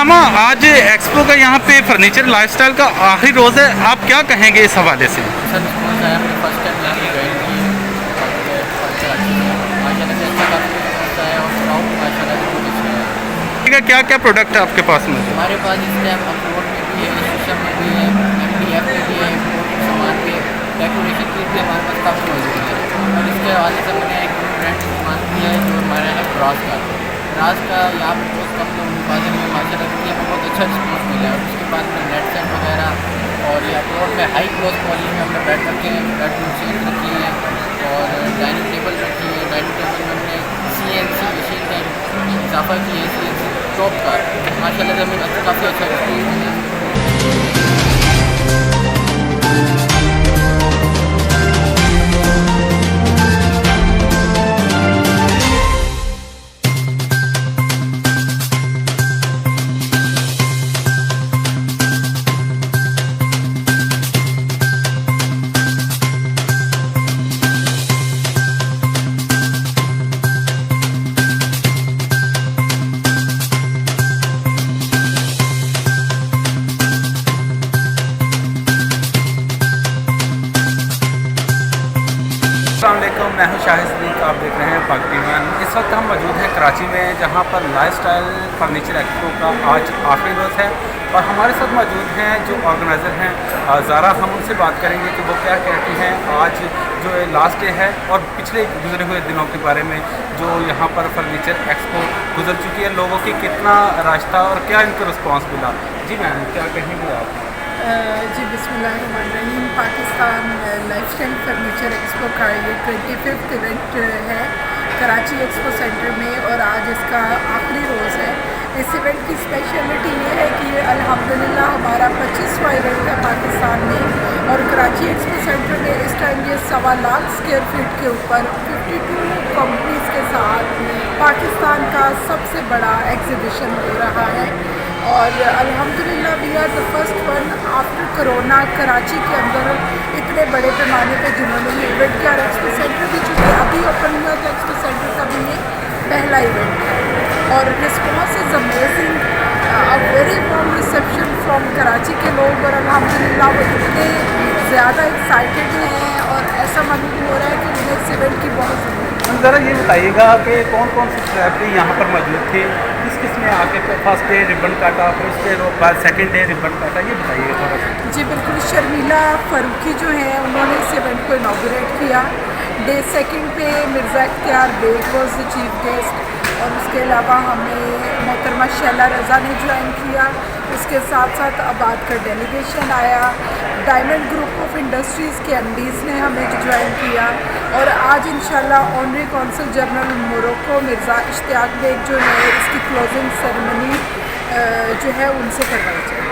सामा, आज एक्सपो का यहाँ पे फर्नीचर लाइफस्टाइल का आखिरी रोज़ है, आप क्या कहेंगे इस हवाले से? सर रिस्पॉन्स आया, हमने फर्स्ट टाइम यहाँ पे ज्वाइन की है और कराची में माशाल्लाह से अच्छा काफ़ी रिस्पॉन्स आया और क्राउड माशाल्लाह से बहुत अच्छा है। ठीक है, क्या क्या प्रोडक्ट है आपके पास में? हमारे पास इस टाइम अप्रोड में भी है, शीशम में भी है, MDF में भी है, इम्पोर्टेड सामान भी है, डेकोरेशन की भी हमारे पास काफ़ी मौजूद है। और इसके हवाले से मैंने एक ब्रांड इस्तेमाल किया है जो हमारा है ब्रास का। ब्रास का यहाँ पर बहुत कम लोगों के पास है, मैं माशाल्लाह से हमें बहुत अच्छा रिस्पॉन्स मिला है। और उसके बाद में नेट सेट वगैरह और ये अप्रोड में हाई क्लोज पॉलिश में हमने बेड रखे हैं, बेड मशीन रखी है और डाइनिंग टेबल रखी है। डाइनिंग टेबल में हमने CNC मशीन का इजाफा किया है, CNC टॉप का माशाल्लाह से हमें काफ़ी अच्छा रिस्पॉन्स मिला है। अस्सलामुअलैकुम, मैं हूं शाहिद सदीक, आप देख रहे हैं पाक टीवन। इस वक्त हम मौजूद हैं कराची में, जहां पर लाइफस्टाइल फर्नीचर एक्सपो का आज आखिरी रोज़ है और हमारे साथ मौजूद हैं जो ऑर्गेनाइज़र हैं ज़ारा। हम उनसे बात करेंगे कि वो क्या कहती हैं आज जो लास्ट डे है और पिछले गुजरे हुए दिनों के बारे में, जो यहाँ पर फर्नीचर एक्सपो गुजर चुकी है, लोगों की कितना रश था और क्या इनको रिस्पॉन्स मिला। जी मैम, क्या कहेंगे आप? जी बिस्मिल्लाहिर्रहमानिर्रहीम। पाकिस्तान लाइफस्टाइल फर्नीचर एक्सपो का ये 25th इवेंट है कराची एक्सपो सेंटर में और आज इसका आखिरी रोज़ है। इस इवेंट की स्पेशलिटी ये है कि अल्हम्दुलिल्लाह हमारा 25वां इवेंट है पाकिस्तान में और कराची एक्सपो सेंटर में इस टाइम ये 1.25 लाख स्क्वायर फीट के ऊपर 52 कंपनीज़ के साथ पाकिस्तान का सबसे बड़ा एग्जीबिशन हो रहा है। और अल्हम्दुलिल्लाह we are the first one after corona Karachi के अंदर इतने बड़े पैमाने पे जिन्होंने ये इवेंट किया। और एक्सपो सेंटर भी चूँकि अभी ओपन हुआ तो एक्सपो सेंटर का भी ये पहला इवेंट है और response is amazing, a very warm reception from Karachi के लोग। और अल्हम्दुलिल्लाह वो इतने ज़्यादा एक्साइटेड हैं और ऐसा मालूम हो रहा है कि उन्हें इस इवेंट की बहुत ज़रूरत है। ज़रा ये बताइएगा कि कौन कौन से सेलिब्रिटी यहाँ पर मौजूद थे, किस ने आके फर्स्ट डे रिबन काटा, फिर उसके बाद सेकंड डे रिबन काटा, ये बताइए थोड़ा सा। जी बिल्कुल, शर्मिला फारूकी जो हैं उन्होंने इस इवेंट को इनॉग्रेट किया। डे सेकंड पे Mirza Ikhtiyar Baig was the chief guest और उसके अलावा हमें मोहतरमा शैला रज़ा ने ज्वाइन किया। उसके साथ साथ आबाद का डेलीगेशन आया, डायमंड ग्रुप ऑफ इंडस्ट्रीज़ के MDs ने हमें ज्वाइन किया और आज इंशाल्लाह honorary consul general Morocco Mirza Ishtiaq Baig जो है इसकी क्लोजिंग सेरेमनी जो है उनसे करवाई जाए।